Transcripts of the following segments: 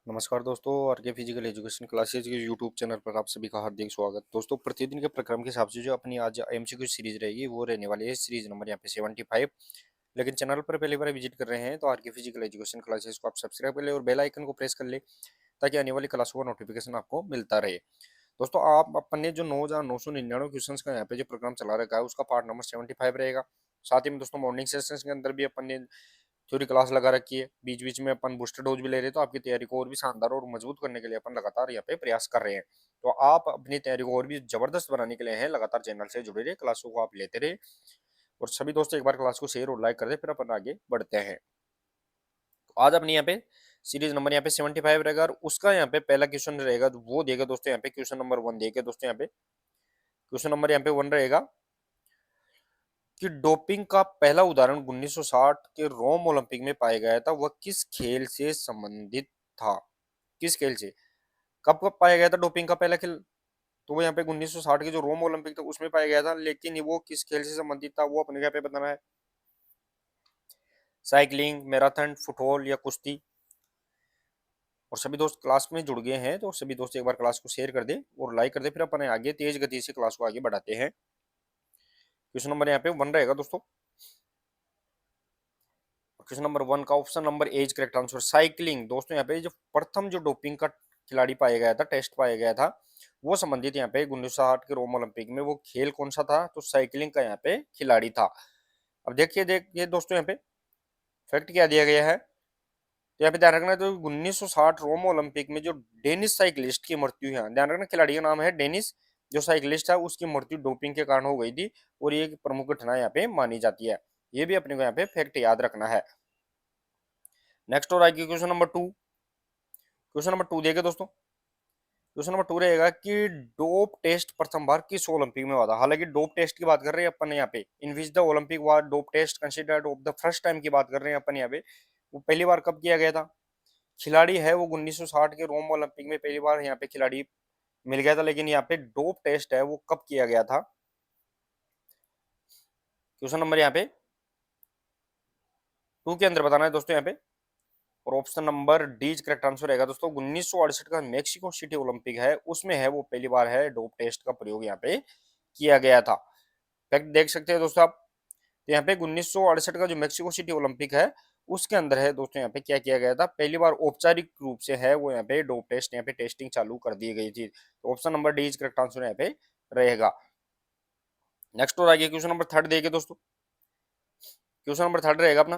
नमस्कार दोस्तों, R K physical education classes के यूट्यूब चैनल पर आप सभी का हार्दिक स्वागत। दोस्तों, प्रतिदिन के प्रक्रम के हिसाब से जो अपनी आज एमसीक्यू सीरीज रहेगी वो रहने वाली है सीरीज नंबर यहाँ पे 75। लेकिन चैनल पर पहली बार विजिट कर रहे हैं तो आरके फिजिकल एजुकेशन क्लासेज को आप सब्सक्राइब कर ले और बेल आइकन को प्रेस कर ले ताकि आने वाली क्लासों का नोटिफिकेशन आपको मिलता रहे। दोस्तों, आप अपने जो 9,999 क्वेश्चन का यहाँ पे जो प्रोग्राम चला रखा है उसका पार्ट नंबर 75 रहेगा। साथ ही में दोस्तों मॉर्निंग सेशंस के अंदर भी अपन ने थ्योरी क्लास लगा रखी है, बीच बीच में अपन बूस्टर डोज भी ले रहे हैं, तो आपकी तैयारी को और भी शानदार और मजबूत करने के लिए अपन लगातार यहाँ पे प्रयास कर रहे हैं। तो आप अपनी तैयारी को और भी जबरदस्त बनाने के लिए हैं लगातार चैनल से जुड़े रहे, क्लासों को आप लेते रहे और सभी दोस्त एक बार क्लास को शेयर और लाइक कर दे, फिर अपन आगे बढ़ते हैं। तो आज अपनी यहाँ पे सीरीज नंबर यहाँ पे 75 रहेगा और उसका यहाँ पे पहला क्वेश्चन रहेगा, तो वो देगा दोस्तों यहाँ पे क्वेश्चन नंबर 1 देगा। दोस्तों यहाँ पे क्वेश्चन नंबर यहाँ पे 1 रहेगा कि डोपिंग का पहला उदाहरण 1960 के रोम ओलंपिक में पाया गया था, वह किस खेल से संबंधित था? किस खेल से? कब कब पाया गया था डोपिंग का पहला खेल? तो वो यहाँ पे 1960 के जो रोम ओलंपिक था उसमें पाया गया था, लेकिन वो किस खेल से संबंधित था वो अपने यहाँ पे बताना है। साइकिलिंग, मैराथन, फुटबॉल या कुश्ती। और सभी दोस्त क्लास में जुड़ गए हैं तो सभी दोस्त एक बार क्लास को शेयर कर दे और लाइक कर दे, फिर अपन आगे तेज गति से क्लास को आगे बढ़ाते हैं। क्वेश्चन नंबर यहाँ पे 1 रहेगा दोस्तों। क्वेश्चन नंबर 1 का option number A is correct answer cycling. दोस्तों यहाँ पे जो प्रथम जो डोपिंग का खिलाड़ी पाया गया था, टेस्ट पाया गया था, वो संबंधित यहाँ पे 1960 के रोम ओलंपिक में वो खेल कौन सा था? तो साइकिलिंग का यहाँ पे खिलाड़ी था। अब देखिए दोस्तों यहाँ पे फैक्ट क्या दिया गया है, तो यहाँ पे ध्यान रखना, तो 1960 रोम ओलंपिक में जो डेनिस साइकिलिस्ट की मृत्यु है, ध्यान रखना खिलाड़ी का नाम है डेनिस, जो साइकिलिस्ट है उसकी मृत्यु डोपिंग के कारण हो गई थी और ये एक प्रमुख घटना यहाँ पे मानी जाती है। ये भी अपने को यहाँ पे फैक्ट याद रखना है। नेक्स्ट और आएगी क्वेश्चन नंबर 2। क्वेश्चन नंबर 2 देखिए दोस्तों। क्वेश्चन नंबर 2 रहेगा कि डोप टेस्ट प्रथम बार किस ओलंपिक में हुआ था? हालांकि डोप टेस्ट की बात कर रहे हैं अपन यहाँ पे, in which the Olympic war dope test considered of the first time की बात कर रहे हैं अपन यहाँ पे। वो पहली बार कब किया गया था? खिलाड़ी है वो 1960 के रोम ओलंपिक में पहली बार यहाँ पे खिलाड़ी मिल गया था, लेकिन यहाँ पे डोप टेस्ट है वो कब किया गया था? क्वेश्चन नंबर यहाँ पे 2 के अंदर बताना है दोस्तों यहाँ पे। और option number D is correct answer रहेगा दोस्तों। 1968 का मेक्सिको सिटी ओलंपिक है उसमें है वो पहली बार है डोप टेस्ट का प्रयोग यहाँ पे किया गया था। फैक्ट देख सकते हैं दोस्तों आप, तो यहाँ पे 1968 का जो मेक्सिको सिटी ओलंपिक है उसके अंदर है दोस्तों यहाँ पे क्या किया गया था, पहली बार औपचारिक रूप से है वो यहाँ पे डोप टेस्ट यहाँ पे टेस्टिंग चालू कर दी गई थी। तो option number D is correct answer यहाँ पे रहेगा। नेक्स्ट और आगे क्वेश्चन नंबर 3 देखिए दोस्तों। क्वेश्चन नंबर 3 रहेगा अपना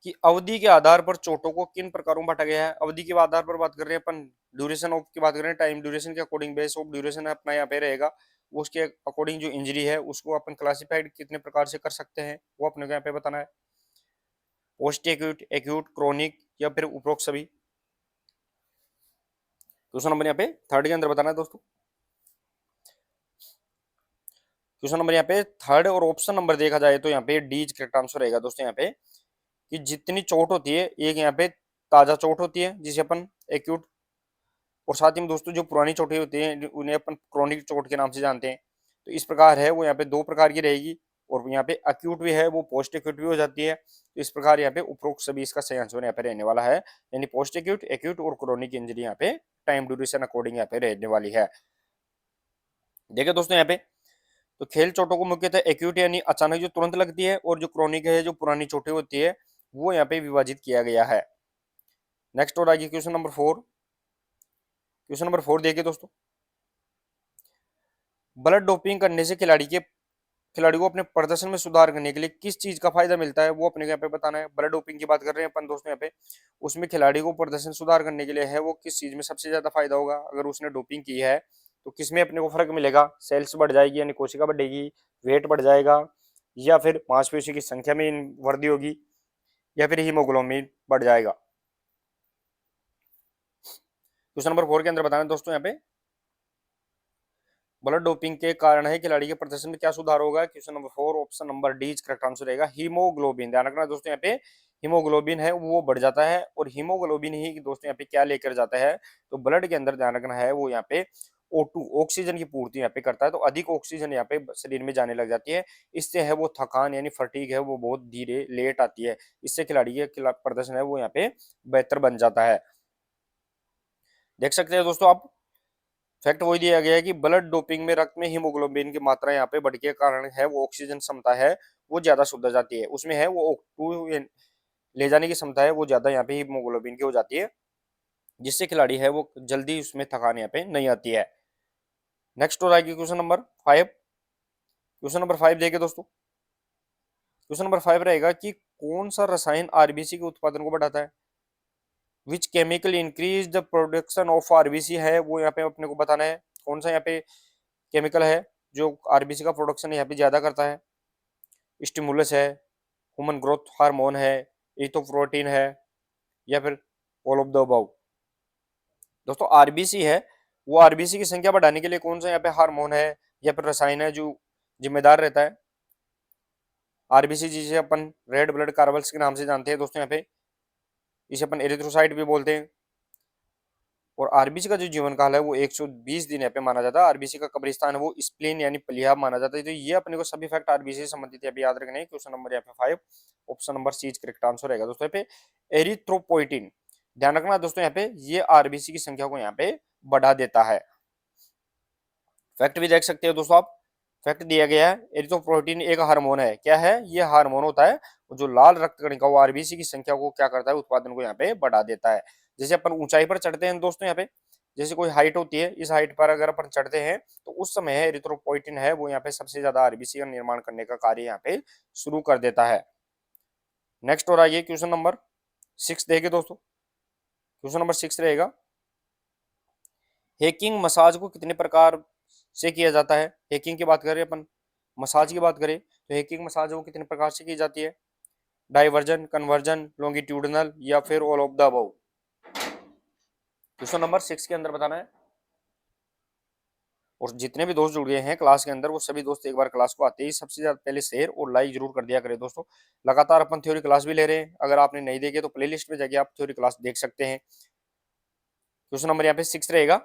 कि अवधि के आधार पर चोटों को किन प्रकारों में बांटा गया है? अवधि के आधार पर बात कर रहे हैं अपन, ड्यूरेशन ऑफ की बात कर रहे हैं, टाइम ड्यूरेशन के अकॉर्डिंग बेस ऑफ ड्यूरेशन अपना यहाँ पे रहेगा, वो उसके अकॉर्डिंग जो इंजरी है उसको अपन क्लासिफाइड कितने प्रकार से कर सकते हैं वो अपने को यहाँ पे बताना है। पोस्ट एक्यूट, एक्यूट, क्रोनिक या फिर उपरोक्त सभी। क्वेश्चन नंबर यहाँ पे 3 के अंदर बताना है दोस्तों। क्वेश्चन नंबर यहाँ पे 3 और ऑप्शन नंबर देखा जाए तो यहाँ पे डी इज करेक्ट आंसर रहेगा दोस्तों यहाँ पे, कि जितनी चोट होती है एक यहाँ पे ताजा चोट होती है जिसे अपन एक्यूट, और साथ ही में दोस्तों जो पुरानी चोटें होती हैं उन्हें अपन क्रोनिक चोट के नाम से जानते हैं। तो इस प्रकार है वो यहाँ पे 2 प्रकार की रहेगी, और यहाँ पे अक्यूट भी है वो पोस्ट एक्यूट भी हो जाती है। तो इस प्रकार यहाँ पे उपरोक्त सभी इसका सही आंसर यहाँ पे रहने वाला है, यानी पोस्ट एक्यूट, एक्यूट और क्रोनिक इंजरी यहाँ पे टाइम ड्यूरेशन अकॉर्डिंग यहाँ पे रहने वाली है। देखिए दोस्तों यहाँ पे, तो खेल चोटों को मुख्यतः एक्यूट यानी अचानक जो तुरंत लगती है, और जो क्रोनिक है जो पुरानी चोटें होती है वो यहाँ पे विभाजित किया गया है। नेक्स्ट और आगे क्वेश्चन नंबर 4। क्वेश्चन नंबर 4 देखिए दोस्तों। ब्लड डोपिंग करने से खिलाड़ी को अपने प्रदर्शन में सुधार करने के लिए किस चीज का फायदा मिलता है वो अपने को यहाँ पे बताना है। ब्लड डोपिंग की बात कर रहे हैं अपन दोस्तों यहाँ पे, उसमें खिलाड़ी को प्रदर्शन सुधार करने के लिए है वो किस चीज में सबसे ज्यादा फायदा होगा अगर उसने डोपिंग की है, तो किसमें अपने को फर्क मिलेगा? सेल्स बढ़ जाएगी यानी कोशिका बढ़ेगी, वेट बढ़ जाएगा, या फिर मांसपेशी की संख्या में वृद्धि होगी, या फिर हीमोग्लोबिन बढ़ जाएगा। क्वेश्चन नंबर 4 के अंदर बताना है दोस्तों यहाँ पे, ब्लड डोपिंग के कारण है खिलाड़ी के प्रदर्शन में क्या सुधार होगा? Question number 4 option number D is correct answer रहेगा हीमोग्लोबिन। ध्यान रखना दोस्तों यहाँ पे हीमोग्लोबिन है वो बढ़ जाता है, और हीमोग्लोबिन ही दोस्तों यहाँ पे क्या लेकर जाता है, तो ब्लड के अंदर ध्यान रखना है वो यहाँ पे O2 ऑक्सीजन की पूर्ति यहाँ पे करता है, तो अधिक ऑक्सीजन यहाँ पे शरीर में जाने लग जाती है। इससे है वो थकान यानी फटीग है वो बहुत धीरे लेट आती है, इससे खिलाड़ी के प्रदर्शन है वो यहाँ पे बेहतर बन जाता है। देख सकते हैं दोस्तों आप, फैक्ट वही दिया गया है कि ब्लड डोपिंग में रक्त में हीमोग्लोबिन की मात्रा यहाँ पे बढ़ के कारण है वो ऑक्सीजन क्षमता है वो ज्यादा शुद्ध हो जाती है, उसमें है वो O2 ले जाने की क्षमता है वो ज्यादा यहाँ पे हीमोग्लोबिन की हो जाती है, जिससे खिलाड़ी है वो जल्दी उसमें थकान यहाँ पे नहीं आती है। नेक्स्ट हो जाएगी क्वेश्चन नंबर 5। क्वेश्चन नंबर 5 देखिए दोस्तों, क्वेश्चन नंबर 5 रहेगा कि कौन सा रसायन आरबीसी के उत्पादन को बढ़ाता है। Which chemical increase the production of RBC है वो यहाँ पे अपने को बताना है, कौन सा यहाँ पे केमिकल है जो आरबीसी का प्रोडक्शन यहाँ पे ज्यादा करता है। स्टिमुलस है, ह्यूमन ग्रोथ हार्मोन है, इथोप्रोटीन है, या फिर ऑल ऑफ द अबव। दोस्तों आरबीसी है, वो आरबीसी की संख्या बढ़ाने के लिए कौन सा यहाँ पे हार्मोन है या फिर रसायन है जो जिम्मेदार रहता है। आरबीसी जिसे अपन रेड ब्लड कार्बल्स के नाम से जानते हैं दोस्तों, यहाँ पे इसे अपन एरिथ्रोसाइट भी बोलते हैं। और आरबीसी का जो जीवन काल है वो 120 दिन यहाँ पे माना जाता है। आरबीसी का कब्रिस्तान है वो स्प्लीन यानी प्लीहा माना जाता है। तो ये अपने को सभी फैक्ट आरबीसी से संबंधित यहाँ पे याद रखने हैं। क्वेश्चन नंबर यहाँ पे 5, option number C correct answer रहेगा दोस्तों यहाँ पे एरिथ्रोपोइटिन। ध्यान रखना दोस्तों यहाँ पे ये आरबीसी की संख्या को यहाँ पे बढ़ा देता है। फैक्ट भी देख सकते हो दोस्तों आप, फैक्ट दिया गया है एरिथ्रोपोइटिन एक हार्मोन है। क्या है ये हार्मोन होता है जो लाल रक्त कणिका वो आरबीसी की संख्या को क्या करता है, उत्पादन को यहाँ पे बढ़ा देता है। जैसे अपन ऊंचाई पर चढ़ते हैं दोस्तों यहाँ पे, जैसे कोई हाइट होती है, इस हाइट पर अगर अपन चढ़ते हैं तो उस समय एरिथ्रोपोइटिन है वो यहाँ पे सबसे ज्यादा आरबीसी का निर्माण करने का कार्य यहाँ पे शुरू कर देता है। नेक्स्ट और आइए क्वेश्चन नंबर 6 देखिए दोस्तों, क्वेश्चन नंबर 6 रहेगा हेकिंग मसाज को कितने प्रकार से किया जाता है। हेकिंग की बात करें अपन, मसाज की बात करें तो हेकिंग मसाज वो कितने प्रकार से की जाती है। डाइवर्जन, कन्वर्जन, लॉन्गिट्यूडनल, या फिर all of the above. Question number 6 के अंदर बताना है। और जितने भी दोस्त जुड़ गए हैं क्लास के अंदर वो सभी दोस्त एक बार क्लास को आते ही सबसे ज्यादा पहले शेयर और लाइक जरूर कर दिया करें दोस्तों। लगातार अपन थ्योरी क्लास भी ले रहे हैं, अगर आपने नहीं देखे तो प्लेलिस्ट में जाके आप थ्योरी क्लास देख सकते हैं। क्वेश्चन नंबर यहाँ पे 6 रहेगा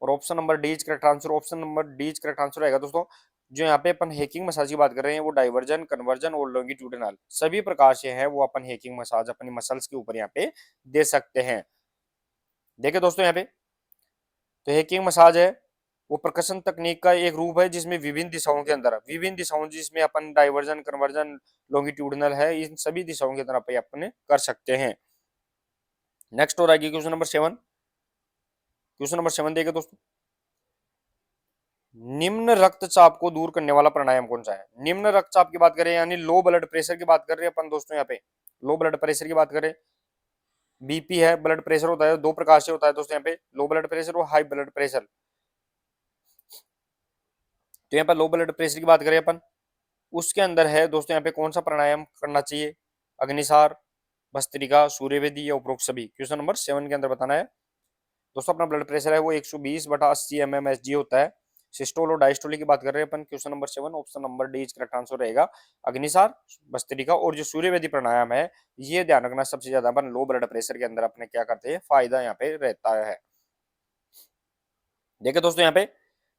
और option number D is correct answer. Option number D is correct answer रहेगा दोस्तों। जो यहाँ पे अपन हेकिंग मसाज की बात कर रहे हैं वो डाइवर्जन, कन्वर्जन और लॉन्गिट्यूडिनल सभी प्रकार से है वो अपन हेकिंग मसाज अपनी मसल्स के ऊपर यहाँ पे दे सकते हैं। देखिए दोस्तों यहाँ पे तो हेकिंग मसाज है वो प्रकर्षण तकनीक का एक रूप है जिसमें विभिन्न दिशाओं के अंदर, विभिन्न दिशाओं जिसमें अपन डाइवर्जन, कन्वर्जन, लॉन्गिट्यूडिनल है, इन सभी दिशाओं के अंदर पे अपन कर सकते हैं। नेक्स्ट और आगे क्वेश्चन नंबर 7। क्वेश्चन नंबर 7 देखिए दोस्तों, निम्न रक्तचाप को दूर करने वाला प्राणायाम कौन सा है। निम्न रक्तचाप की बात करें यानी लो ब्लड प्रेशर की बात कर रहे हैं अपन दोस्तों, यहाँ पे लो ब्लड प्रेशर की बात करें, बीपी है, ब्लड प्रेशर होता है, दो प्रकार से होता है दोस्तों यहाँ पे, लो ब्लड प्रेशर और हाई ब्लड प्रेशर। तो यहाँ पर लो ब्लड प्रेशर की बात करें अपन, उसके अंदर है दोस्तों यहाँ पे कौन सा प्राणायाम करना चाहिए, अग्निसार, भस्त्रिका, सूर्यवेदी या उपरोक्त सभी। क्वेश्चन नंबर 7 के अंदर बताना है दोस्तों। अपना ब्लड प्रेशर है वो 120/80 mmHg होता है। सिस्टोल और डायस्टोल की बात कर रहे हैं अपन। Question number 7 option number D is correct answer रहेगा। अग्निसार, भस्त्रिका और जो सूर्यवेदी प्राणायाम है ये ध्यान रखना सबसे ज्यादा अपन लो ब्लड प्रेशर के अंदर अपने क्या करते हैं फायदा यहाँ पे रहता है। देखिए दोस्तों यहाँ पे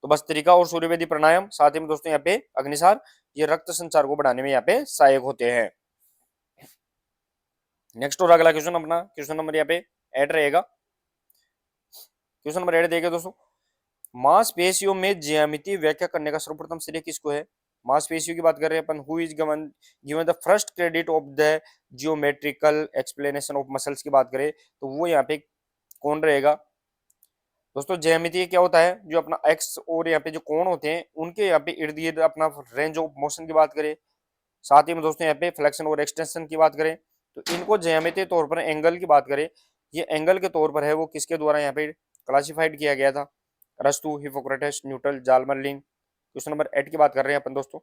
तो भस्त्रिका और सूर्यवेदी प्राणायाम, साथ ही में दोस्तों यहाँ पे अग्निसार, ये रक्त संचार को बढ़ाने में यहाँ पे सहायक होते हैं। नेक्स्ट और अगला क्वेश्चन अपना क्वेश्चन नंबर यहाँ पे 8 रहेगा। क्वेश्चन नंबर 8 देखिए दोस्तों, मांसपेशियों में ज्यामिति व्याख्या करने का सर्वप्रथम श्रेय किसको है। मांसपेशियों की बात कर रहे हैं अपन, who is given given the first credit of the geometrical explanation of muscles की बात करें तो वो यहाँ पे कौन रहेगा। दोस्तों ज्यामिति क्या होता है, जो अपना एक्स और यहाँ पे जो कोण होते हैं उनके यहाँ पे इर्द गिर्द अपना रेंज ऑफ मोशन की बात करें, साथ ही में दोस्तों यहाँ पे फ्लेक्शन और एक्सटेंशन की बात करें तो इनको ज्यामितीय तौर पर एंगल की बात करें, ये एंगल के तौर पर है वो किसके द्वारा यहाँ पे क्लासिफाइड किया गया था, अरस्तु, हिपोक्रेटस, न्यूटन, जालमर्लिन। क्वेश्चन नंबर 8 की बात कर रहे हैं अपन दोस्तों।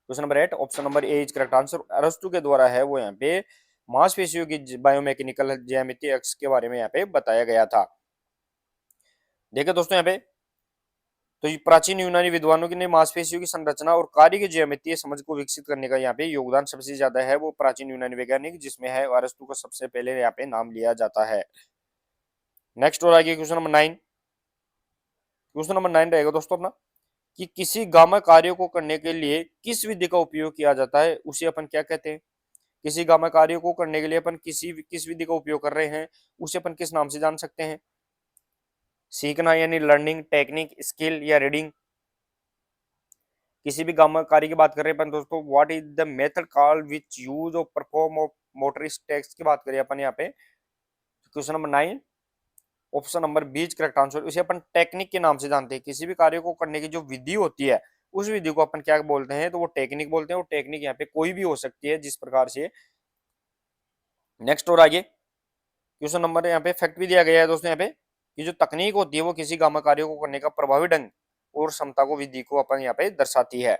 Question number 8 option number A is correct answer. अरस्तु के द्वारा है वो यहाँ पे मांसपेशियों की बायोमैकेनिकल ज्यामिति अक्ष के बारे में यहाँ पे बताया गया था। देखिए दोस्तों यहाँ पे तो प्राचीन यूनानी विद्वानों की ने मांसपेशियों की संरचना और कार्य की ज्यामितीय समझ को विकसित करने का यहाँ पे योगदान सबसे ज्यादा है वो प्राचीन यूनानी वैज्ञानिक, जिसमें है अरस्तु का सबसे पहले यहाँ पे नाम लिया जाता है। नेक्स्ट और आगे क्वेश्चन नंबर 9। क्वेश्चन नंबर 9 रहेगा दोस्तों अपना कि किसी गामा कार्य को करने के लिए किस विधि का उपयोग किया जाता है उसे अपन क्या कहते हैं। किसी गामा कार्य को करने के लिए अपन किस विधि का उपयोग कर रहे हैं, उसे अपन किस नाम से जान सकते हैं? सीखना यानी लर्निंग, टेक्निक, स्किल या रीडिंग। किसी भी गामा कार्य की बात कर रहे हैं अपन दोस्तों, what is the method called which use of perform of motorist text की बात करें अपन यहाँ पे, question number 9, option number B is correct answer. इसे अपन टेक्निक के नाम से जानते हैं। किसी भी कार्य को करने की जो विधि होती है, उस विधि को अपन क्या बोलते हैं? तो वो टेक्निक बोलते हैं। वो टेक्निक यहाँ पे कोई भी हो सकती है, जिस प्रकार से। नेक्स्ट और आगे क्वेश्चन नंबर यहाँ पे फैक्ट भी दिया गया है दोस्तों यहाँ पे, कि जो तकनीक होती है वो किसी गामा कार्य को करने का प्रभावी ढंग और क्षमता को, विधि को अपन यहाँ पे दर्शाती है।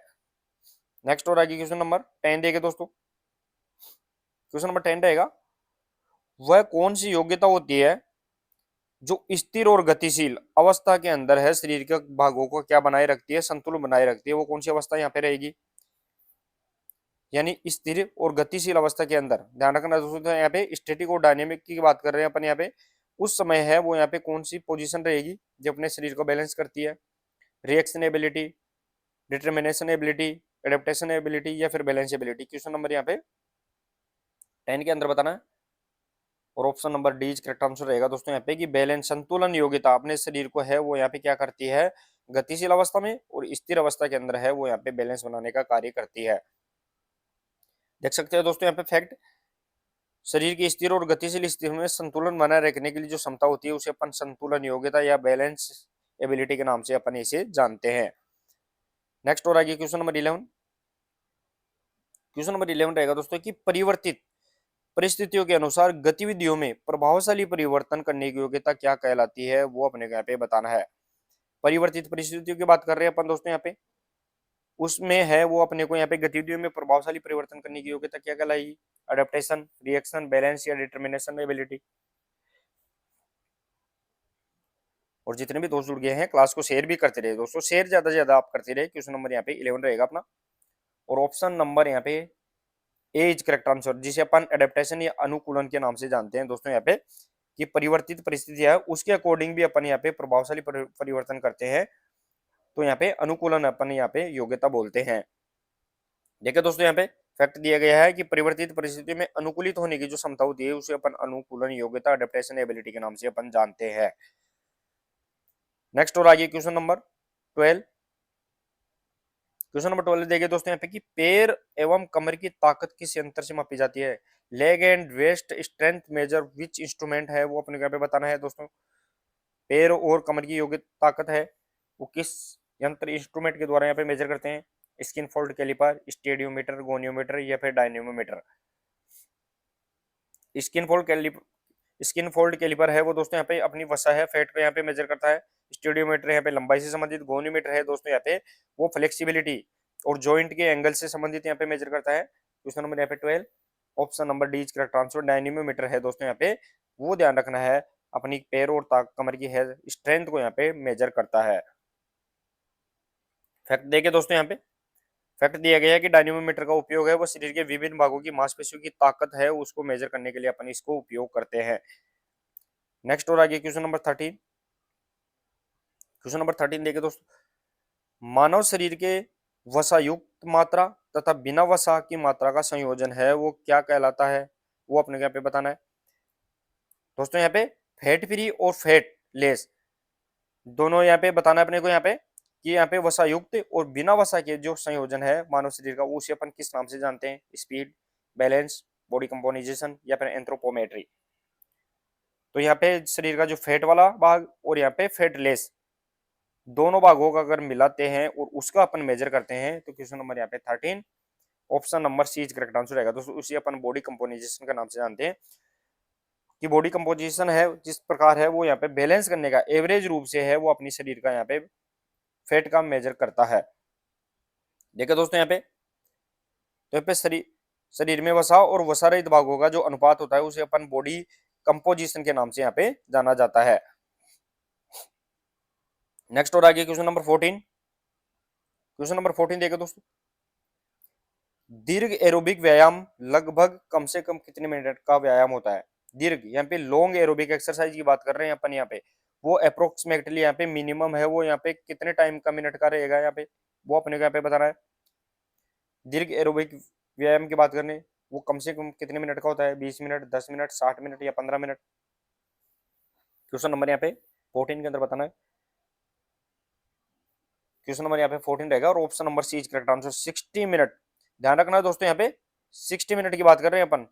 नेक्स्ट और आगे क्वेश्चन नंबर 10 देखे दोस्तों। क्वेश्चन नंबर 10 रहेगा, वह कौन सी योग्यता होती है जो स्थिर और गतिशील अवस्था के अंदर है शरीर के भागों को क्या बनाए रखती है? संतुलन बनाए रखती है। वो कौन सी अवस्था यहाँ पे रहेगी? यानी स्थिर और गतिशील अवस्था के अंदर। ध्यान रखना दोस्तों, यहाँ पे स्टैटिक और डायनेमिक की बात कर रहे हैं अपन यहाँ पे। उस समय है वो यहाँ पे कौन सी पोजीशन रहेगी जो अपने शरीर को बैलेंस करती है? Reaction ability, determination ability, adaptation ability या फिर बैलेंस एबिलिटी। क्वेश्चन नंबर यहाँ पे 10 के अंदर बताना है, और option number D is correct answer रहेगा दोस्तों यहाँ पे, कि बैलेंस, संतुलन योग्यता अपने शरीर को है वो यहाँ पे क्या करती है? गतिशील अवस्था में और स्थिर अवस्था के अंदर है वो यहाँ पे बैलेंस बनाने का कार्य करती है। देख सकते हैं दोस्तों यहाँ पे फैक्ट, शरीर की स्थिर और गतिशील स्थिति में संतुलन बनाए रखने के लिए जो क्षमता होती है उसे अपन संतुलन योग्यता या बैलेंस एबिलिटी के नाम से अपन इसे जानते हैं। नेक्स्ट और आगे क्वेश्चन नंबर 11। क्वेश्चन नंबर 11 रहेगा दोस्तों कि परिवर्तित परिस्थितियों के अनुसार गतिविधियों में प्रभावशाली परिवर्तन करने की योग्यता क्या कहलाती है? वो अपने को यहाँ पे बताना है। परिवर्तित परिस्थितियों की बात कर रहे हैं अपन दोस्तों यहाँ पे, उसमें है वो अपने को यहाँ पे गतिविधियों में प्रभावशाली परिवर्तन करने की योग्यता क्या कहलाएगी? अडेप्टेशन, रिएक्शन, बैलेंस या डिटर्मिनेशन एबिलिटी। और जितने भी दोस्त जुड़ गए हैं क्लास को शेयर भी करते रहे दोस्तों, शेयर ज्यादा से ज्यादा आप करते रहे। क्वेश्चन नंबर यहाँ पे 11 रहेगा अपना, और ऑप्शन नंबर यहाँ पे ए इज करेक्ट आंसर, जिसे अपन एडेप्टेशन या अनुकूलन के नाम से जानते हैं दोस्तों यहाँ पे, कि परिवर्तित परिस्थिति है उसके अकॉर्डिंग भी अपन यहाँ पे प्रभावशाली परिवर्तन करते हैं, तो यहाँ पे अनुकूलन अपन यहाँ पे योग्यता बोलते हैं। देखिए दोस्तों यहाँ पे फैक्ट दिया गया है कि परिवर्तित परिस्थिति में अनुकूलित होने की जो क्षमता होती है उसे अपन अनुकूलन योग्यता, एडेप्टेशन एबिलिटी के नाम से अपन जानते हैं। नेक्स्ट और आगे क्वेश्चन नंबर 12। क्वेश्चन नंबर 12 देखिए दोस्तों यहाँ पे कि पैर एवं कमर की ताकत किस यंत्र से मापी जाती है? Leg and waist strength measure which instrument है? वो अपने यहाँ पे बताना है दोस्तों। पैर और कमर की योग्य ताकत है वो किस यंत्र, इंस्ट्रूमेंट के द्वारा यहाँ पे मेजर करते हैं? Skin fold caliper, stadiometer, goniometer या फिर dynamometer. Skin fold caliper, skin fold caliper है वो दोस्तों यहाँ पे अपनी वसा है, फैट को यहाँ पे मेजर करता है। स्टेडियोमीटर यहाँ पे लंबाई से संबंधित, गोनियोमीटर है दोस्तों यहाँ पे वो फ्लेक्सिबिलिटी और जॉइंट के एंगल से संबंधित यहाँ पे मेजर करता है। क्वेश्चन नंबर यहाँ पे 12, option number D is correct answer. Dynamometer है दोस्तों यहाँ पे, वो ध्यान रखना है अपनी पैर और कमर की है स्ट्रेंथ को यहाँ पे मेजर करता है। फैक्ट देखे दोस्तों यहाँ पे फैक्ट दिया गया है कि डायनेमोमीटर का उपयोग है वो शरीर के विभिन्न भागों की मांसपेशियों की ताकत है उसको मेजर करने के लिए अपन इसको उपयोग करते हैं। नेक्स्ट और आगे क्वेश्चन नंबर 13। क्वेश्चन नंबर 13 देखे दोस्तों, मानव शरीर के वसायुक्त मात्रा तथा बिना वसा की मात्रा का संयोजन है वो क्या कहलाता है? वो अपने यहाँ पे बताना है दोस्तों। यहाँ पे फैट फ्री और फैट लेस दोनों यहाँ पे बताना है अपने को यहाँ पे, कि यहाँ पे वसा युक्त और बिना वसा के जो संयोजन है मानव शरीर का उसे अपन किस नाम से जानते हैं? स्पीड, बैलेंस, बॉडी कंपोजिशन या फिर एंथ्रोपोमेट्री। तो यहाँ पे शरीर का जो फैट वाला भाग और यहाँ पे फैट लेस दोनों भागों का अगर मिलाते हैं और उसका अपन मेजर करते हैं तो क्वेश्चन नंबर यहाँ पे 13, option number C is correct answer रहेगा दोस्तों। उसी अपन बॉडी कंपोजिशन का नाम से जानते हैं, कि बॉडी कंपोजिशन है जिस प्रकार है वो यहाँ पे बैलेंस करने का एवरेज रूप से है वो अपनी शरीर का यहाँ पे फैट का मेजर करता है। देखिए दोस्तों यहाँ पे, तो यहाँ पे शरीर में वसा और वसा रहित भागों का जो अनुपात होता है उसे अपन बॉडी कंपोजिशन के नाम से यहाँ पे जाना जाता है। नेक्स्ट और आगे क्वेश्चन नंबर 14। क्वेश्चन नंबर 14 देखिए दोस्तों, दीर्घ एरोबिक व्यायाम लगभग कम से कम कितने मिनट का व्यायाम होता है? दीर्घ यहाँ पे लॉन्ग एरोबिक एक्सरसाइज की बात कर रहे हैं अपन यहाँ पे, वो अप्रोक्सीमेटली यहाँ पे मिनिमम है वो यहाँ पे कितने टाइम का मिनट का रहेगा यहाँ पे, वो अपने को यहाँ पे बताना है। दीर्घ एरोबिक व्यायाम की बात करने वो कम से कम कितने मिनट का होता है? 20 मिनट, 10 मिनट, 60 मिनट या 15 मिनट? क्वेश्चन नंबर यहाँ पे 14 के अंदर बताना है। क्वेश्चन नंबर यहाँ पे 14 रहेगा और option number C is correct answer 60 minute. ध्यान रखना है दोस्तों, यहाँ पे 60 मिनट की बात कर रहे हैं अपन।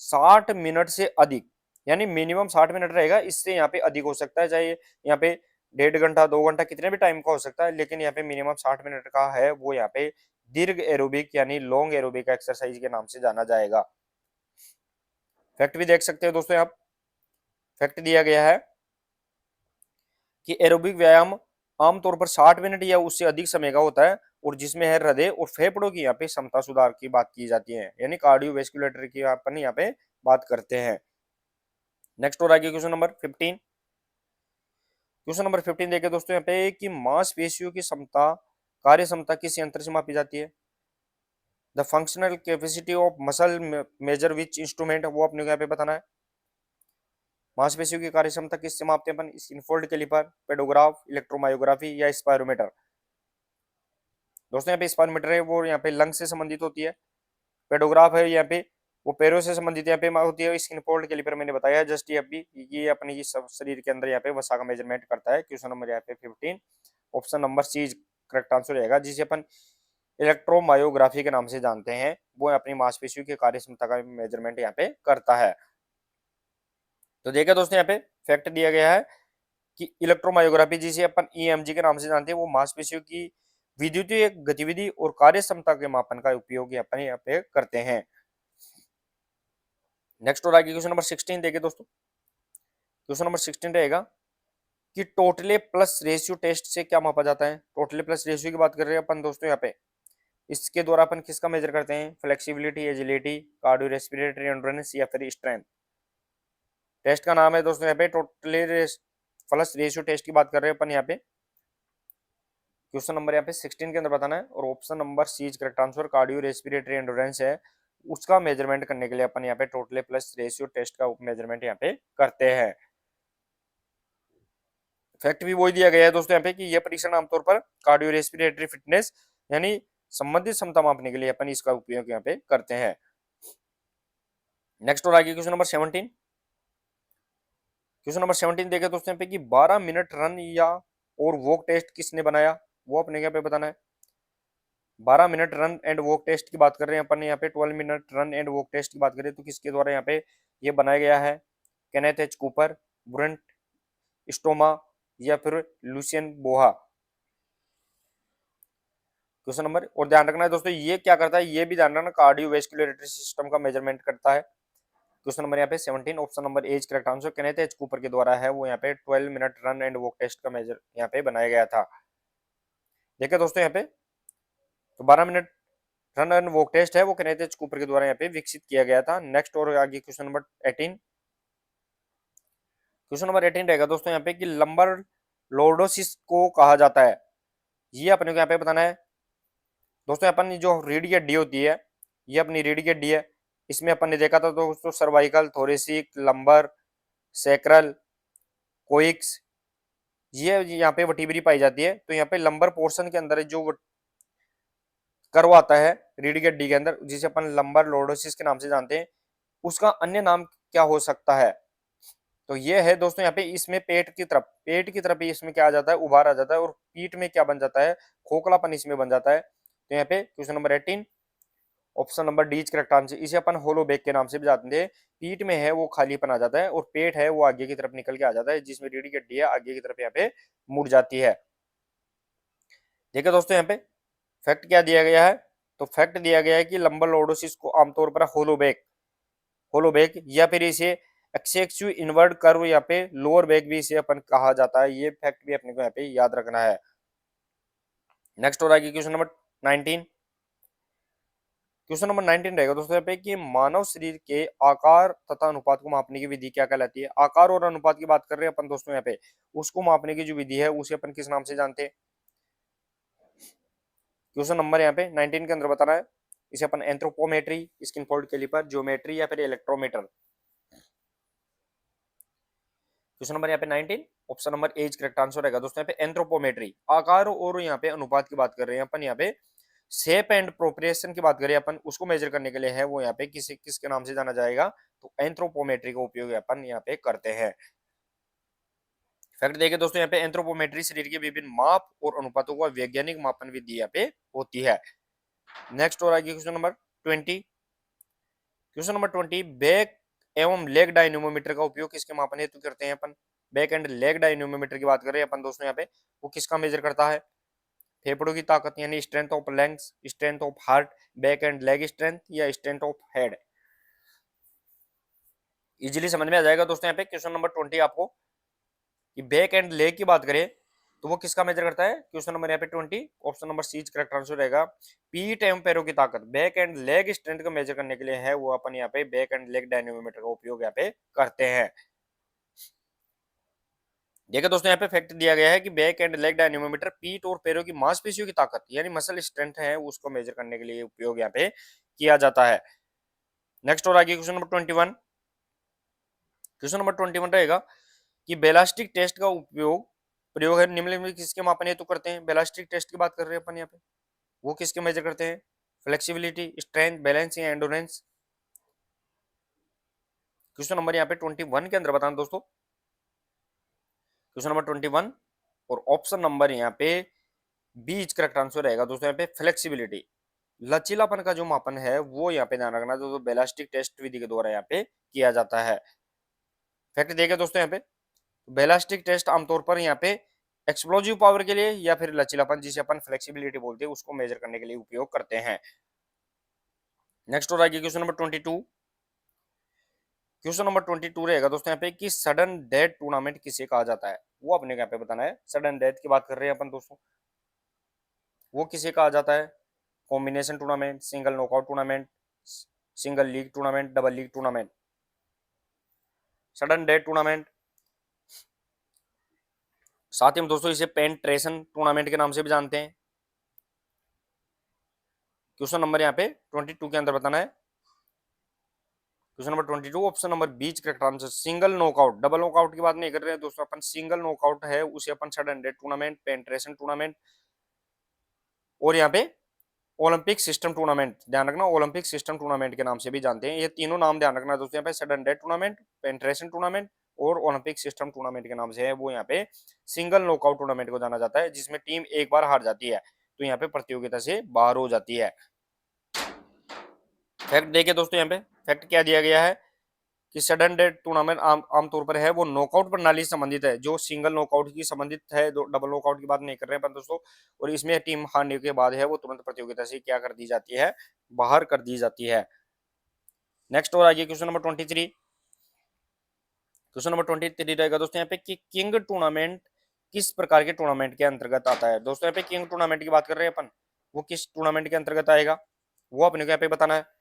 60 मिनट से अधिक यानी मिनिमम 60 मिनट रहेगा, इससे यहाँ पे अधिक हो सकता है, चाहे यहाँ पे 1.5 घंटा 2 घंटा कितने भी टाइम का हो सकता है, लेकिन यहाँ पे मिनिमम 60 मिनट का है, वो यहाँ पे दीर्घ एरोबिक यानी लॉन्ग एरोबिक एक्सरसाइज के नाम से जाना जाएगा। फैक्ट भी देख सकते हो दोस्तों, यहाँ फैक्ट दिया गया है कि एरोबिक व्यायाम आमतौर पर 60 मिनट या उससे अधिक समय का होता है और जिसमें है हृदय और फेफड़ों की यहाँ पे क्षमता सुधार की बात की जाती है, यानी कार्डियोवैस्कुलर की अपन यहाँ पे बात करते हैं। नेक्स्ट और आगे क्वेश्चन नंबर 15। क्वेश्चन नंबर 15 देखे दोस्तों यहाँ पे कि मांसपेशियों की क्षमता कार्य क्षमता किस यंत्र से मापी जाती है? The functional capacity of muscle major which instrument, वो अपने को यहाँ पे बताना है। मांसपेशियों की कार्य क्षमता किससे मापते हैं अपन? इनफोल्ड कैलिपर, पेडोग्राफ, इलेक्ट्रोमायोग्राफी या स्पायरोमीटर। दोस्तों यहाँ पे स्पायरोमीटर है वो यहाँ पे लंग से संबंधित होती है, पेडोग्राफ है यहाँ पे वो पैरों से संबंधित यहाँ पे होती है, स्किनफोल्ड कैलिपर मैंने बताया जस्ट ये अभी, ये अपने ये सब शरीर के अंदर यहाँ पे वसा का मेजरमेंट करता है। क्वेश्चन नंबर यहाँ पे 15 option number C correct answer रहेगा, जिसे अपन इलेक्ट्रोमायोग्राफी के नाम से जानते हैं, वो अपनी मांसपेशियों की कार्य क्षमता का मेजरमेंट यहाँ पे करता है। तो देखिए दोस्तों यहाँ पे फैक्ट दिया गया है कि इलेक्ट्रोमायोग्राफी जिसे अपन ईएमजी के नाम से जानते हैं, वो मांसपेशियों की विद्युतीय गतिविधि और कार्य क्षमता के मापन का उपयोग अपन यहाँ पे करते हैं। नेक्स्ट और आगे क्वेश्चन नंबर 16 देखिए दोस्तों। क्वेश्चन नंबर 16 रहेगा कि टोटले प्लस रेशियो टेस्ट से क्या मापा जाता है? टोटले प्लस रेशियो की बात कर रहे हैं अपन दोस्तों यहाँ पे, इसके द्वारा अपन किसका मेजर करते हैं? Flexibility, agility, cardio respiratory endurance या फिर स्ट्रेंथ। टेस्ट का नाम है दोस्तों यहाँ पे टोटली प्लस रेशियो टेस्ट की बात कर रहे हैं अपन यहाँ पे। क्वेश्चन नंबर यहाँ पे 16 के अंदर बताना है और option number C is correct answer cardio respiratory endurance है, उसका मेजरमेंट करने के लिए अपन यहाँ पे टोटली प्लस रेशियो टेस्ट का मेजरमेंट यहाँ पे करते हैं। फैक्ट भी वही दिया गया है दोस्तों यहाँ पे कि यह परीक्षण आमतौर पर कार्डियो रेस्पिरेटरी फिटनेस यानी संबंधित क्षमता मापने के लिए अपन इसका उपयोग यहाँ पे करते हैं। नेक्स्ट और आगे क्वेश्चन नंबर 17। क्वेश्चन नंबर 17 देखे दोस्तों यहाँ पे कि 12 मिनट रन या और वॉक टेस्ट किसने बनाया? वो अपने यहाँ पे बताना है। 12 minute run and walk test की बात कर रहे हैं अपन यहाँ पे, 12 minute run and walk test की बात करें तो किसके द्वारा यहाँ पे ये बनाया गया है? Kenneth H Cooper, Brent stoma या फिर लुसियन बोहा। क्वेश्चन नंबर और ध्यान रखना है दोस्तों, ये क्या करता है? ये भी ध्यान रखना कार्डियोवैस्कुलर सिस्टम का मेजरमेंट करता है। क्वेश्चन नंबर यहाँ पे 17 option number A correct answer Kenneth H Cooper के द्वारा है, वो यहाँ पे 12 minute run and walk test का मेजर यहाँ पे बनाया गया था। देखिए दोस्तों यहाँ पे तो 12 minute run and walk test है वो केनेथ एच कूपर के द्वारा यहाँ पे विकसित किया गया था। नेक्स्ट और आगे क्वेश्चन नंबर 18। क्वेश्चन नंबर 18 रहेगा दोस्तों यहाँ पे कि लंबर लोर्डोसिस को कहा जाता है, ये अपने को यहाँ पे बताना है। दोस्तों अपन जो रीढ़ की हड्डी होती है, ये अपनी रीढ़ की हड्डी है, इसमें अपन ने देखा था दोस्तों सर्वाइकल, थोरेसिक, लंबर, सैक्रल, कोइक्स, ये यहाँ पे वर्टिब्री पाई जाती है। तो यहाँ पे लंबर पोर्शन के अंदर जो कर्व आता है रीढ़ की हड्डी के अंदर, जिसे अपन लंबर लोर्डोसिस के नाम से जानते हैं, उसका अन्य नाम क्या हो सकता है? तो ये है दोस्तों यहाँ पे, इसमें पेट की तरफ ही इसमें क्या आ जाता है? उभार आ जाता है और पीठ में क्या बन जाता है? खोखलापन इसमें बन जाता है। तो यहाँ पे question number 18 option number D is correct answer, इसे अपन होलो बैग के नाम से भी जानते हैं। पीठ में है वो खालीपन आ जाता है और पेट है वो आगे की तरफ निकल के आ जाता है, जिसमें रीढ़ की हड्डी है आगे की तरफ यहाँ पे मुड़ जाती है। देखिए दोस्तों यहाँ पे फैक्ट क्या दिया गया है? तो फैक्ट दिया गया है कि लंबर लॉर्डोसिस को आमतौर पर होलो बैक या फिर इसे एक्सेक्सिव इनवर्ड कर्व या पे लोअर बैक भी इसे अपन कहा जाता है। ये फैक्ट भी अपने को यहाँ पे याद रखना है। नेक्स्ट और आगे क्वेश्चन नंबर 19। क्वेश्चन नंबर 19 रहेगा दोस्तों यहाँ पे कि मानव शरीर के आकार तथा अनुपात को मापने की विधि क्या कहलाती है? आकार और अनुपात की बात कर रहे हैं अपन दोस्तों यहाँ पे, उसको मापने की जो विधि है उसे अपन किस नाम से जानते हैं? क्वेश्चन नंबर यहाँ पे 19 के अंदर बताना है, इसे अपन anthropometry, skin fold calliper, geometry या फिर इलेक्ट्रोमीटर। क्वेश्चन नंबर यहाँ पे 19 option number A correct answer रहेगा दोस्तों यहाँ पे एंथ्रोपोमेट्री, आकार और यहाँ पे अनुपात की बात कर रहे हैं अपन यहाँ पे, शेप एंड प्रोपोर्शन की बात करें अपन, उसको मेजर करने के लिए है वो यहाँ पे किसके नाम से जाना जाएगा, तो एंथ्रोपोमेट्री का उपयोग अपन यहाँ पे करते हैं। फैक्ट देखिए दोस्तों, यहाँ पे एंथ्रोपोमेट्री शरीर के विभिन्न माप और अनुपातों का वैज्ञानिक मापन विधि यहाँ पे होती है। नेक्स्ट और आगे question number 20। Question number 20, back एवं लेग डायनेमोमीटर का उपयोग किसके मापन हेतु करते हैं अपन। बैक एंड लेग डायनेमोमीटर की बात करें अपन दोस्तों, यहाँ पे वो किसका मेजर करता है, फेफड़ों की ताकत यानी strength of lungs, strength of heart, back and leg strength या स्ट्रेंथ ऑफ हेड। इजीली समझ में आ जाएगा दोस्तों यहाँ पे क्वेश्चन नंबर 20 आपको कि बैक एंड लेग की बात करें तो वो किसका मेजर करता है। क्वेश्चन नंबर यहाँ पे 20, option number C correct answer रहेगा। पीठ एवं पैरों की ताकत, बैक एंड लेग स्ट्रेंथ को मेजर करने के लिए है वो अपन यहाँ पे बैक एंड लेग डायनेमोमीटर का उपयोग यहाँ पे करते हैं। देखिए दोस्तों, यहाँ पे फैक्ट दिया गया है कि बैक एंड लेग डायनेमोमीटर पीठ और पैरों की मांसपेशियों की ताकत यानी मसल स्ट्रेंथ है उसको मेजर करने के लिए उपयोग यहाँ पे किया जाता है। नेक्स्ट और आगे क्वेश्चन नंबर 21। क्वेश्चन नंबर 21 रहेगा कि बेलास्टिक टेस्ट का उपयोग प्रयोग है निम्नलिखित में किसके मापन हेतु करते हैं। बेलास्टिक टेस्ट की बात कर रहे हैं अपन यहाँ पे, वो किसके मेजर करते हैं, फ्लेक्सिबिलिटी, स्ट्रेंथ, बैलेंस या एंडोरेंस। क्वेश्चन नंबर यहाँ पे 21 के अंदर बताना दोस्तों, क्वेश्चन नंबर 21 और ऑप्शन नंबर यहाँ पे बीच करेक्ट आंसर रहेगा दोस्तों यहाँ पे फ्लेक्सिबिलिटी। लचीलापन का जो मापन है वो यहाँ पे ध्यान रखना, जो बेलास्टिक टेस्ट विधि के द्वारा यहाँ पे किया जाता है। फैक्ट देखिए दोस्तों, यहाँ पे बेलास्टिक टेस्ट आमतौर पर यहाँ पे एक्सप्लोजिव पावर के लिए या फिर लचीलापन जिसे अपन फ्लेक्सिबिलिटी बोलते हैं उसको मेजर करने के लिए उपयोग करते हैं। नेक्स्ट और आगे क्वेश्चन नंबर 22। क्वेश्चन नंबर 22 रहेगा दोस्तों यहाँ पे कि सडन डेथ टूर्नामेंट किसे कहा जाता है, वो अपने यहाँ पे बताना है। सडन डेथ की बात कर रहे हैं अपन दोस्तों, वो किसे कहा जाता है। Combination tournament, single knockout tournament, single league tournament, double league tournament. Sudden death tournament, साथ ही हम दोस्तों इसे पेंट्रेशन टूर्नामेंट के नाम से भी जानते हैं। क्वेश्चन नंबर यहाँ पे 22 के अंदर बताना है। Question number 22 option number B correct answer single knockout. Double knockout की बात नहीं कर रहे हैं दोस्तों अपन, सिंगल नॉकआउट है उसे अपन sudden death tournament, penetration tournament और यहाँ पे ओलंपिक सिस्टम टूर्नामेंट, ध्यान रखना ओलंपिक सिस्टम टूर्नामेंट के नाम से भी जानते हैं। ये तीनों नाम ध्यान रखना दोस्तों यहाँ पे, sudden death tournament, penetration tournament और ओलंपिक सिस्टम टूर्नामेंट के नाम से है वो यहाँ पे सिंगल नॉकआउट टूर्नामेंट को जाना जाता है, जिसमें टीम एक बार हार जाती है तो यहाँ पे प्रतियोगिता से बाहर हो जाती है। फैक्ट देखिए दोस्तों, यहाँ पे फैक्ट क्या दिया गया है कि सडन डेथ टूर्नामेंट आमतौर पर है वो नॉकआउट प्रणाली से संबंधित है, जो सिंगल नॉकआउट की संबंधित है, डबल नॉकआउट की बात नहीं कर रहे हैं दोस्तों। और इसमें टीम हारने के बाद है वो तुरंत प्रतियोगिता से क्या कर दी जाती है, बाहर कर दी जाती है। नेक्स्ट और आगे क्वेश्चन नंबर 23। क्वेश्चन नंबर 23 रहेगा दोस्तों यहाँ पे कि किंग टूर्नामेंट किस प्रकार के टूर्नामेंट के अंतर्गत आता है। दोस्तों यहाँ पे किंग टूर्नामेंट की बात कर रहे हैं अपन, वो किस टूर्नामेंट के अंतर्गत आएगा वो अपने को यहाँ पे बताना है।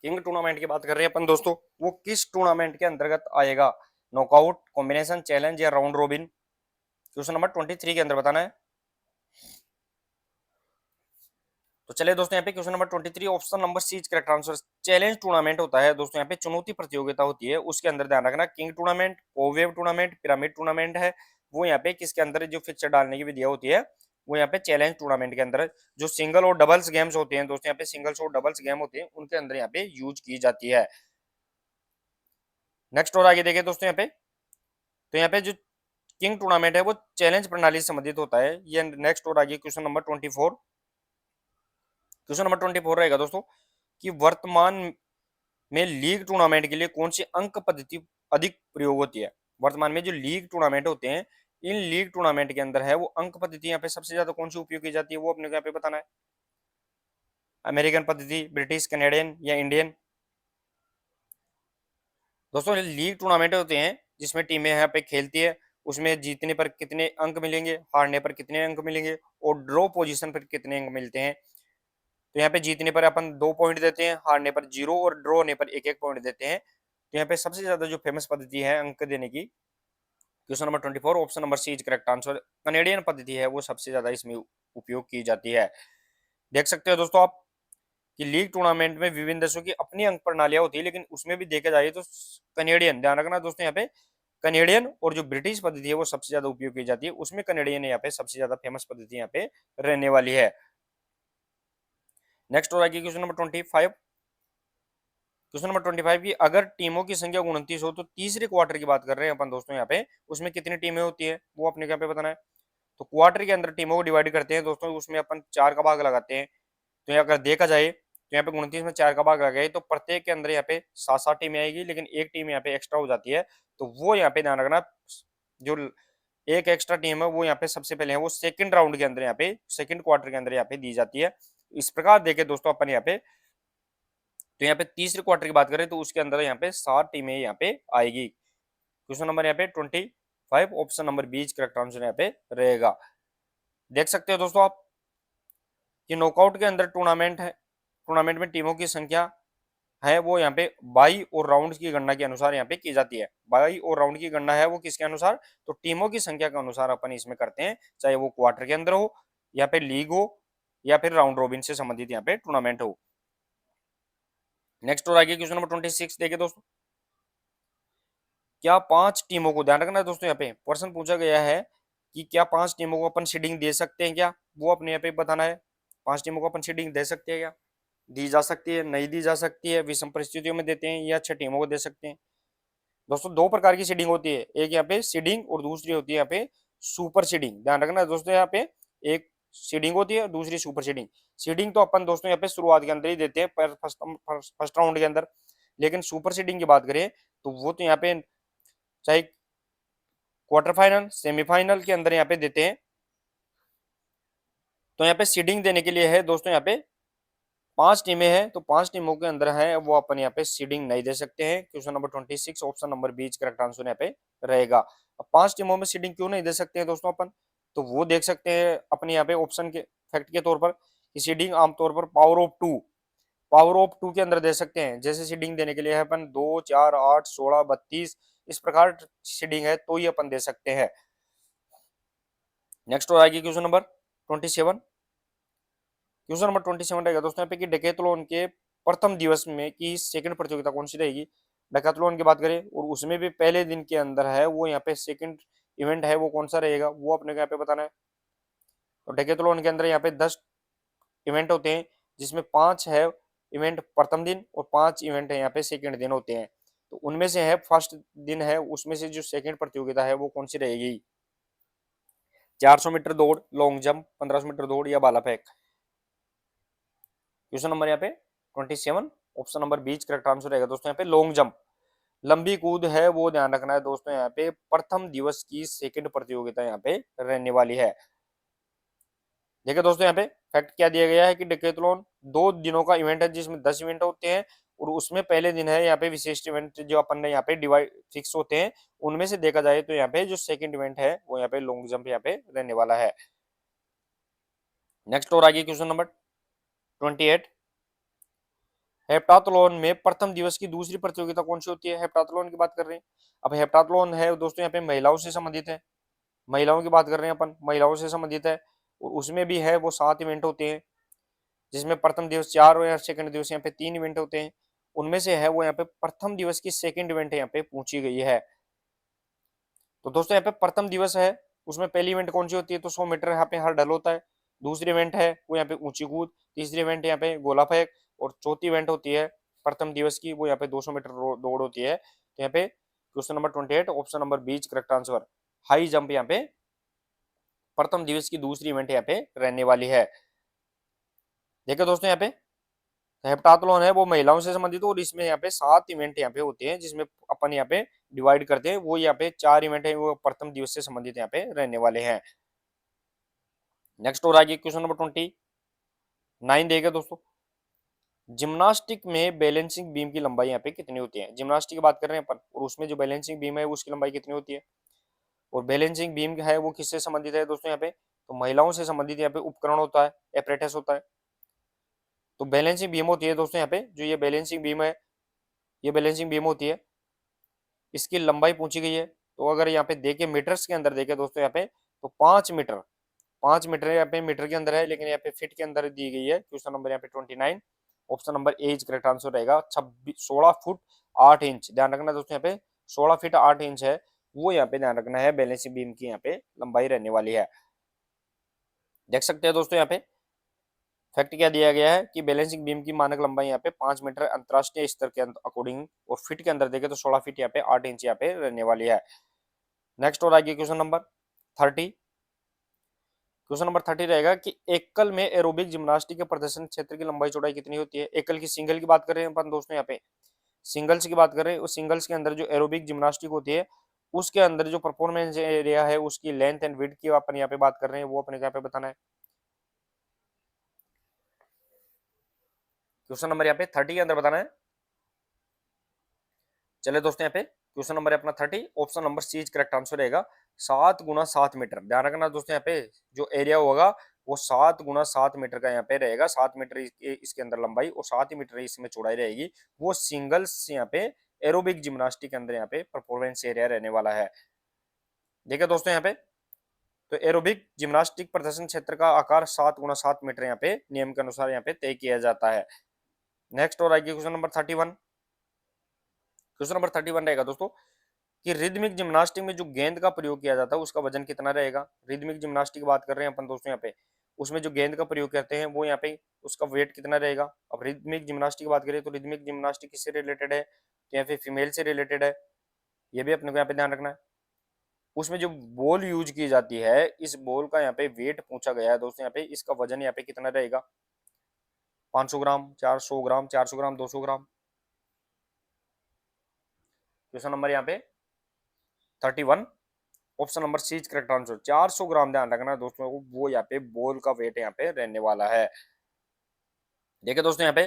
किंग टूर्नामेंट की बात कर रहे हैं अपन दोस्तों, वो किस टूर्नामेंट के अंतर्गत आएगा, नॉकआउट, कॉम्बिनेशन, चैलेंज या राउंड रोबिन। क्वेश्चन नंबर 23 के अंदर बताना है। तो चलिए दोस्तों यहाँ पे question number 23 option number C correct answer challenge tournament होता है दोस्तों, यहाँ पे चुनौती प्रतियोगिता होती है, उसके अंदर ध्यान रखना किंग टूर्नामेंट, कोवेव टूर्नामेंट, पिरामिड टूर्नामेंट है वो यहाँ पे किसके अंदर जो फिक्सर डालने की विधिया होती है वो यहाँ पे चैलेंज टूर्नामेंट के अंदर जो सिंगल और डबल्स गेम्स होते हैं दोस्तों, यहाँ पे सिंगल्स और डबल्स गेम होते हैं उनके अंदर यहाँ पे यूज की जाती है। नेक्स्ट और आगे देखें दोस्तों यहाँ पे, तो यहाँ पे जो किंग टूर्नामेंट है वो चैलेंज प्रणाली से संबंधित होता है। ये नेक्स्ट और आगे क्वेश्चन नंबर 24। क्वेश्चन नंबर 24 रहेगा दोस्तों कि वर्तमान में लीग टूर्नामेंट के लिए कौन सी अंक पद्धति अधिक प्रयोग होती है। वर्तमान में जो लीग टूर्नामेंट होते हैं इन लीग टूर्नामेंट के अंदर है वो अंक पद्धति यहाँ पे सबसे ज्यादा कौन सी उपयोग की जाती है वो अपने को यहाँ पे बताना है। अमेरिकन पद्धति, ब्रिटिश, कनेडियन या इंडियन। दोस्तों लीग टूर्नामेंट होते हैं जिसमें टीमें यहाँ पे खेलती है, उसमें जीतने पर कितने अंक मिलेंगे, हारने पर कितने अंक मिलेंगे और ड्रॉ पोजीशन पर कितने अंक मिलते हैं। तो यहाँ पे जीतने पर अपन 2 पॉइंट देते हैं, हारने पर 0 और ड्रॉ होने पर 1-1 पॉइंट देते हैं। तो यहाँ पे सबसे ज्यादा जो फेमस पद्धति है अंक देने की, question number 24 option number C is correct answer Canadian पद्धति है वो सबसे ज्यादा इसमें उपयोग की जाती है। देख सकते हो दोस्तों आप कि लीग टूर्नामेंट में विभिन्न देशों की अपनी अंक प्रणालियां होती है, लेकिन उसमें भी देखे जाए तो कनेडियन, ध्यान रखना दोस्तों यहाँ पे, कनेडियन और जो ब्रिटिश पद्धति है वो सबसे ज्यादा उपयोग की जाती है, उसमें कनेडियन यहाँ पे सबसे ज्यादा फेमस पद्धति यहाँ पे रहने वाली है। नेक्स्ट हो जाएगी क्वेश्चन नंबर 25। क्वेश्चन नंबर 25 की अगर टीमों की संख्या 29 हो तो तीसरे क्वार्टर की बात कर रहे हैं अपन दोस्तों यहाँ पे, उसमें कितनी टीमें होती है वो अपने यहाँ पे बताना है। तो क्वार्टर के अंदर टीमों को डिवाइड करते हैं दोस्तों, उसमें अपन 4 का भाग लगाते हैं। तो यहाँ अगर देखा जाए तो यहाँ पे 29 में 4 का भाग लगाए तो प्रत्येक के अंदर यहाँ पे 7-7 टीमें आएगी, लेकिन एक टीम यहाँ पे एक्स्ट्रा हो जाती है। तो वो यहाँ पे ध्यान रखना, जो एक एक्स्ट्रा टीम है वो यहाँ पे सबसे पहले है वो सेकंड राउंड के अंदर यहाँ पे सेकंड क्वार्टर के अंदर यहाँ पे दी जाती है। इस प्रकार देखे दोस्तों अपन यहाँ पे, तो यहाँ पे तीसरे क्वार्टर की बात करें तो उसके अंदर यहाँ पे 7 टीमें यहाँ पे आएगी। क्वेश्चन नंबर यहाँ पे 25, option number B correct answer यहाँ पे रहेगा। देख सकते हो दोस्तों आप कि नॉकआउट के अंदर टूर्नामेंट में टीमों की संख्या है वो यहाँ पे बाई और राउंड की गणना के अनुसार यहाँ पे की जाती है। बाई और राउंड की गणना है वो किसके अनुसार, तो टीमों की संख्या के अनुसार अपन इसमें करते हैं, चाहे वो क्वार्टर के अंदर हो या फिर लीग हो या फिर राउंड रॉबिन से संबंधित यहाँ पे टूर्नामेंट हो। नेक्स्ट और आगे क्वेश्चन नंबर 26 देखिए दोस्तों, क्या 5 टीमों को, ध्यान रखना है दोस्तों यहाँ पे प्रश्न पूछा गया है कि क्या 5 टीमों को अपन सीडिंग दे सकते हैं क्या, वो अपने यहाँ पे बताना है। 5 टीमों को अपन सीडिंग दे सकते हैं क्या, दी जा सकती है, नहीं दी जा सकती है, विषम परिस्थितियों में देते हैं या 6 टीमों को दे सकते हैं। दोस्तों 2 प्रकार की सीडिंग होती है, एक यहाँ पे सीडिंग और दूसरी होती है यहाँ पे सुपर सीडिंग। ध्यान रखना है दोस्तों यहाँ पे, एक सीडिंग होती है दूसरी सुपर सीडिंग। सीडिंग तो अपन दोस्तों यहाँ पे शुरुआत के अंदर ही देते हैं पर फर्स्ट राउंड के अंदर, लेकिन सुपर सीडिंग की बात करें तो वो तो यहाँ पे चाहे क्वार्टर फाइनल सेमीफाइनल के अंदर यहाँ पे देते हैं। तो यहाँ पे सीडिंग देने के लिए है दोस्तों यहाँ पे 5 टीमें हैं, तो 5 टीमों के अंदर है वो अपन यहाँ पे सीडिंग नहीं दे सकते हैं। Question number 26 option number B correct answer यहाँ पे रहेगा। अब 5 टीमों में सीडिंग क्यों नहीं दे सकते हैं दोस्तों अपन, तो वो देख सकते हैं अपने यहाँ पे ऑप्शन के फैक्ट के तौर पर कि सीडिंग आमतौर पर पावर ऑफ टू के अंदर दे सकते हैं। जैसे सीडिंग देने के लिए है अपन 2, 4, 8, 16, 32 इस प्रकार सीडिंग है तो ही अपन दे सकते हैं। नेक्स्ट और आएगी क्वेश्चन नंबर 27। क्वेश्चन नंबर 27 रहेगा दोस्तों यहाँ पे कि डेकेथलॉन के प्रथम दिवस में की सेकंड प्रतियोगिता कौन सी रहेगी। डेकाथलॉन की बात करें और उसमें भी पहले दिन के अंदर है वो यहाँ पे सेकंड इवेंट है वो कौन सा रहेगा, वो अपने को यहाँ पे बताना है। तो डेकेथलॉन के अंदर यहाँ पे 10 इवेंट होते हैं, जिसमें 5 है इवेंट प्रथम दिन और 5 इवेंट है यहाँ पे सेकंड दिन होते हैं। तो उनमें से है फर्स्ट दिन है उसमें से जो सेकंड प्रतियोगिता है वो कौन सी रहेगी, 400 मीटर दौड़, लॉन्ग जंप, 1500 मीटर दौड़ या भाला फेंक। क्वेश्चन नंबर यहाँ पे 27 option number B correct answer रहेगा दोस्तों यहाँ पे लॉन्ग जंप, लंबी कूद है वो ध्यान रखना है दोस्तों यहाँ पे प्रथम दिवस की सेकंड प्रतियोगिता यहाँ पे रहने वाली है। देखिए दोस्तों यहाँ पे फैक्ट क्या दिया गया है कि डेकेथलॉन 2 दिनों का इवेंट है जिसमें 10 इवेंट होते हैं और उसमें पहले दिन है यहाँ पे विशिष्ट इवेंट जो अपन ने यहाँ पे डिवाइड फिक्स होते हैं, उनमें से देखा जाए तो यहाँ पे जो सेकंड इवेंट है वो यहाँ पे लॉन्ग जंप यहाँ पे रहने वाला है। नेक्स्ट और आगे क्वेश्चन नंबर 28, हेप्टाथलॉन में प्रथम दिवस की दूसरी प्रतियोगिता कौन सी होती है, हेप्टाथलॉन की बात कर रहे हैं। अब हेप्टाथलॉन है दोस्तों यहाँ पे महिलाओं से संबंधित है, महिलाओं की बात कर रहे हैं अपन, महिलाओं से संबंधित है और उसमें भी है वो 7 इवेंट होते हैं, जिसमें प्रथम दिवस 4 और सेकंड दिवस यहाँ पे 3 इवेंट होते हैं। उनमें से है वो यहाँ पे प्रथम दिवस की सेकंड इवेंट यहाँ पे पूछी गई है। तो दोस्तों यहाँ पे प्रथम दिवस है उसमें पहली इवेंट कौन सी होती है, तो 100 मीटर यहाँ पे हर ढल होता है। दूसरी इवेंट है वो यहाँ पे ऊंची कूद, तीसरी इवेंट यहाँ पे गोला फेंक और चौथी इवेंट होती है प्रथम दिवस की वो यहाँ पे 200 मीटर दौड़ होती है। तो यहाँ पे question number 28 option number B correct answer, high jump यहाँ पे प्रथम दिवस की दूसरी इवेंट यहाँ पे रहने वाली है। देखिए दोस्तों यहाँ पे हेप्टाथलॉन है वो महिलाओं से संबंधित और इसमें यहाँ पे 7 इवेंट यहाँ पे होते हैं, जिसमें अपन यहाँ पे डिवाइड करते हैं, वो यहाँ पे 4 इवेंट है वो प्रथम दिवस से संबंधित यहाँ पे रहने वाले हैं। नेक्स्ट और आगे क्वेश्चन नंबर 29 देगा दोस्तों, जिम्नास्टिक में बैलेंसिंग बीम की लंबाई यहाँ पे कितनी होती है। जिम्नास्टिक की बात कर रहे हैं अपन और उसमें जो बैलेंसिंग बीम है उसकी लंबाई कितनी होती है, और बैलेंसिंग बीम है वो किससे संबंधित है दोस्तों यहाँ पे, तो महिलाओं से संबंधित यहाँ पे उपकरण होता है, एपरेटस होता है। तो बैलेंसिंग बीम होती है दोस्तों यहाँ पे जो ये बैलेंसिंग बीम है, ये बैलेंसिंग बीम होती है, इसकी लंबाई पूछी गई है। तो अगर यहाँ पे देखे मीटर्स के अंदर देखे दोस्तों यहाँ पे तो 5 मीटर यहाँ पे मीटर के अंदर है, लेकिन यहाँ पे फीट के अंदर दी गई है। क्वेश्चन नंबर यहाँ पे 29 option number A is correct answer रहेगा। 16 फुट 8 इंच, ध्यान रखना दोस्तों यहाँ पे 16 फीट 8 इंच है, वो यहाँ पे ध्यान रखना है बैलेंसिंग बीम की यहाँ पे लंबाई रहने वाली है। देख सकते हैं दोस्तों यहाँ पे फैक्ट क्या दिया गया है कि बैलेंसिंग बीम की मानक लंबाई यहाँ पे 5 मीटर अंतरराष्ट्रीय स्तर के अकॉर्डिंग, और फीट के अंदर देखें तो 16 फीट यहाँ पे 8 इंच यहाँ पे रहने वाली है। नेक्स्ट और आगे क्वेश्चन नंबर 30। क्वेश्चन नंबर 30 रहेगा कि एकल में एरोबिक जिम्नास्टिक के प्रदर्शन क्षेत्र की लंबाई चौड़ाई कितनी होती है। एकल की, सिंगल की बात कर रहे हैं अपन दोस्तों यहाँ पे, सिंगल्स की बात कर रहे हैं। उस सिंगल्स के अंदर जो एरोबिक जिम्नास्टिक होती है उसके अंदर जो परफॉर्मेंस एरिया है उसकी लेंथ एंड विड्थ की अपन यहाँ पे बात कर रहे हैं, वो अपने यहाँ पे बताना है। क्वेश्चन नंबर यहाँ पे 30 के अंदर बताना है। चले दोस्तों यहाँ पे क्वेश्चन नंबर है अपना 30, option number C is correct answer रहेगा। 7 × 7 मीटर, ध्यान रखना दोस्तों यहाँ पे जो एरिया होगा वो 7 × 7 मीटर का यहाँ पे रहेगा। 7 मीटर इसके अंदर लंबाई और 7 ही मीटर इसमें चौड़ाई रहेगी। वो सिंगल्स यहाँ पे एरोबिक जिम्नास्टिक के अंदर यहाँ पे परफॉर्मेंस एरिया रहने वाला है। देखिए दोस्तों यहाँ पे तो एरोबिक जिम्नास्टिक प्रदर्शन क्षेत्र का आकार 7 × 7 मीटर यहाँ पे नियम के अनुसार यहाँ पे तय किया जाता है। नेक्स्ट और आगे क्वेश्चन नंबर 31। क्वेश्चन नंबर 31 रहेगा दोस्तों कि रिदमिक जिम्नास्टिक में जो गेंद का प्रयोग किया जाता है उसका वजन कितना रहेगा। रिदमिक जिम्नास्टिक की बात कर रहे हैं अपन दोस्तों यहाँ पे, उसमें जो गेंद का प्रयोग करते हैं वो यहाँ पे उसका वेट कितना रहेगा। अब रिदमिक जिम्नास्टिक की बात करें तो रिदमिक जिम्नास्टिक किससे रिलेटेड है, तो यहाँ पे फीमेल से रिलेटेड है, ये भी अपने को यहाँ पे ध्यान रखना है। उसमें जो बॉल यूज की जाती है, इस बॉल का यहाँ पे वेट पूछा गया है दोस्तों, यहाँ पे इसका वजन यहाँ पे कितना रहेगा। 500 ग्राम, 400 ग्राम, 400 ग्राम, 200 ग्राम। क्वेश्चन नंबर यहाँ पे 31, option number C is correct answer. 400 gram ध्यान रखना दोस्तों, वो यहाँ पे बॉल का वेट यहाँ पे रहने वाला है। देखिए दोस्तों यहाँ पे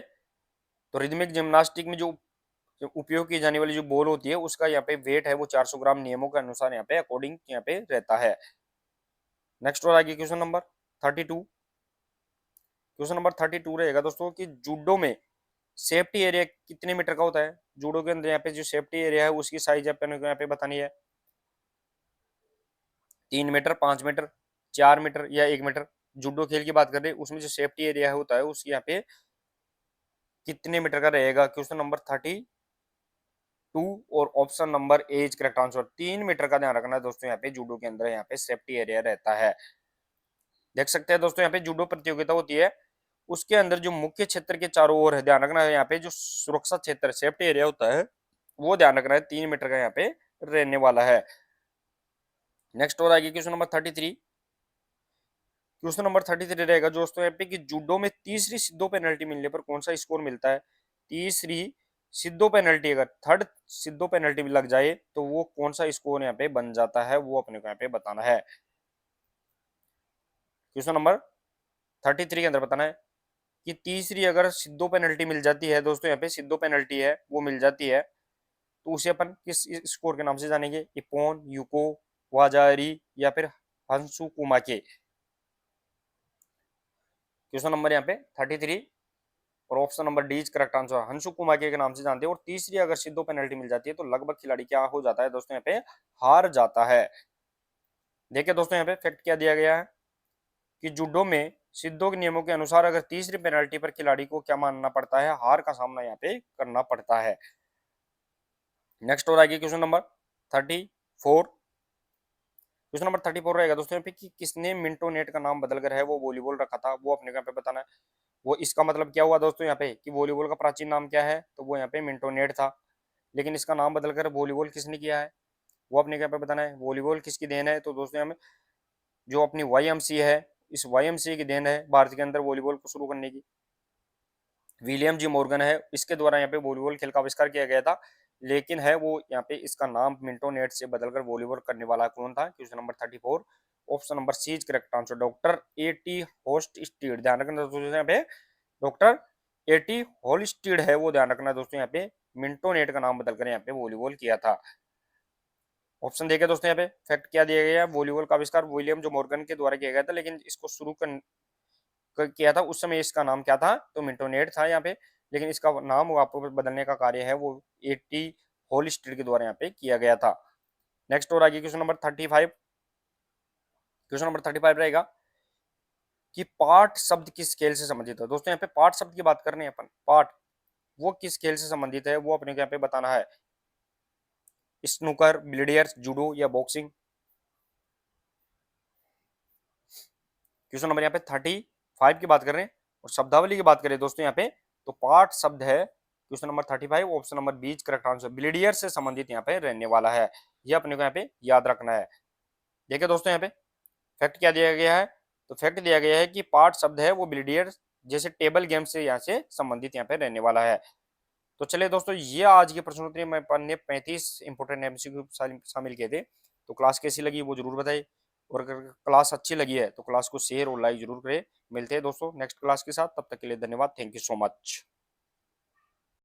तो रिदमिक जिम्नास्टिक में जो उपयोग की जाने वाली जो बॉल होती है उसका यहाँ पे वेट है वो 400 ग्राम नियमों के अनुसार यहाँ पे अकॉर्डिंग यहाँ पे रहता है। नेक्स्ट और आगे क्वेश्चन नंबर 32। क्वेश्चन नंबर 32 रहेगा दोस्तों कि जूडो में सेफ्टी एरिया कितने मीटर का होता है। जूडो के अंदर यहाँ पे जो सेफ्टी एरिया है उसकी साइज अपन को यहाँ पे बतानी है। 3 मीटर, 5 मीटर, 4 मीटर या 1 मीटर। जूडो खेल की बात कर रहे हैं उसमें जो सेफ्टी एरिया होता है उसकी यहाँ पे कितने मीटर का रहेगा। क्वेश्चन नंबर 32 और option number A is correct answer. 3 metre का ध्यान रखना है दोस्तों, यहाँ पे जूडो के अंदर यहाँ पे सेफ्टी एरिया रहता है। देख सकते हैं दोस्तों यहाँ पे जूडो प्रतियोगिता होती है उसके अंदर जो मुख्य क्षेत्र के चारों ओर है, ध्यान रखना है यहाँ पे जो सुरक्षा क्षेत्र सेफ्टी एरिया होता है वो ध्यान रखना है 3 मीटर का यहाँ पे रहने वाला है। नेक्स्ट और आगे क्वेश्चन नंबर 33। क्वेश्चन नंबर 33 रहेगा दोस्तों यहाँ पे कि जूडो में तीसरी सिद्धो पेनल्टी मिलने पर कौन सा स्कोर मिलता है। तीसरी सिद्धो पेनल्टी, अगर थर्ड सिद्धो पेनल्टी भी लग जाए तो वो कौन सा स्कोर यहाँ पे बन जाता है, वो अपने को यहाँ पे बताना है। क्वेश्चन नंबर 33 के अंदर बताना है कि तीसरी अगर सिद्धो पेनल्टी मिल जाती है दोस्तों, यहाँ पे सिद्धो पेनल्टी है वो मिल जाती है तो उसे अपन किस स्कोर के नाम से जानेंगे। इपोन, यूको, वाजारी या फिर हंसु कुमाके। क्वेश्चन नंबर यहाँ पे 33 और option number D is correct answer. हंसु कुमाके के नाम से जानते हैं। और तीसरी अगर सिद्धो पेनल्टी मिल जाती है तो लगभग खिलाड़ी क्या हो जाता है दोस्तों, यहाँ पे हार जाता है। देखिए दोस्तों यहाँ पे फैक्ट क्या दिया गया है कि जूडो में सिद्धो के नियमों के अनुसार अगर तीसरी पेनल्टी पर खिलाड़ी को क्या मानना पड़ता है, हार का सामना यहाँ पे करना पड़ता है। नेक्स्ट और आगे क्वेश्चन नंबर 34। क्वेश्चन नंबर 34 रहेगा दोस्तों यहाँ पे कि किसने मिंटो नेट का नाम बदलकर है वो वॉलीबॉल रखा था, वो अपने यहाँ पे बताना है। वो इसका मतलब क्या हुआ दोस्तों यहाँ पे कि वॉलीबॉल का प्राचीन नाम क्या है, तो वो यहाँ पे मिंटो नेट था, लेकिन इसका नाम बदलकर वॉलीबॉल किसने किया है वो अपने यहाँ पे बताना है। वॉलीबॉल किसकी देन है, तो दोस्तों हमें जो अपनी YMCA है, इस YMCA की देन है भारत के अंदर वॉलीबॉल को शुरू करने की। विलियम जी मॉर्गन है, इसके द्वारा यहाँ पे वॉलीबॉल खेल का आविष्कार किया गया था, लेकिन है वो यहाँ पे इसका नाम मिंटो नेट से बदलकर वॉलीबॉल करने वाला कौन था। Question number 34 option number C is correct answer. Doctor A.T. होस्टस्टीड, ध्यान रखना दोस्तों यहाँ पे डॉक्टर A.T. होलस्टीड है वो, ध्यान रखना दोस्तों यहाँ पे मिंटो नेट का नाम बदलकर यहाँ पे वॉलीबॉल किया था। ऑप्शन देखे दोस्तों यहाँ पे फैक्ट क्या दिया गया है, वॉलीबॉल का आविष्कार विलियम जो मॉर्गन के द्वारा किया गया था, लेकिन इसको शुरू किया था उस समय इसका नाम क्या था, तो मिंटोनेट था यहाँ पे, लेकिन इसका नाम वापस बदलने का कार्य है वो A.T. होलस्टीड के द्वारा यहाँ पे किया गया था। नेक्स्ट और आगे क्वेश्चन नंबर 35। क्वेश्चन नंबर 35 रहेगा कि पाठ शब्द किस खेल से संबंधित है। दोस्तों यहाँ पे पाठ शब्द की बात कर रहे हैं अपन, पाठ वो किस खेल से संबंधित है वो अपने को यहाँ पे बताना है। स्नूकर, बिलियर्ड्स, जूडो या बॉक्सिंग। क्वेश्चन नंबर यहाँ पे 35 की बात कर रहे हैं। और शब्दावली की बात करें दोस्तों यहाँ पे, तो पाठ शब्द है question number 35, option number 20 correct answer. Billiard से संबंधित यहाँ पे रहने वाला है, ये अपने को यहाँ पे याद रखना है। देखिए दोस्तों यहाँ पे फैक्ट क्या दिया गया है, तो फैक्ट दिया गया है कि पाठ शब्द है वो बिलियर्ड जैसे टेबल गेम से यहाँ से संबंधित यहाँ पे रहने वाला है। तो चलिए दोस्तों, ये आज की प्रश्नोत्तरी में अपन ने 35 इंपोर्टेंट एमसीक्यू शामिल किए थे। तो क्लास कैसी लगी वो जरूर बताइए, और अगर क्लास अच्छी लगी है तो क्लास को शेयर और लाइक जरूर करें। मिलते हैं दोस्तों नेक्स्ट क्लास के साथ, तब तक के लिए धन्यवाद, थैंक यू सो मच।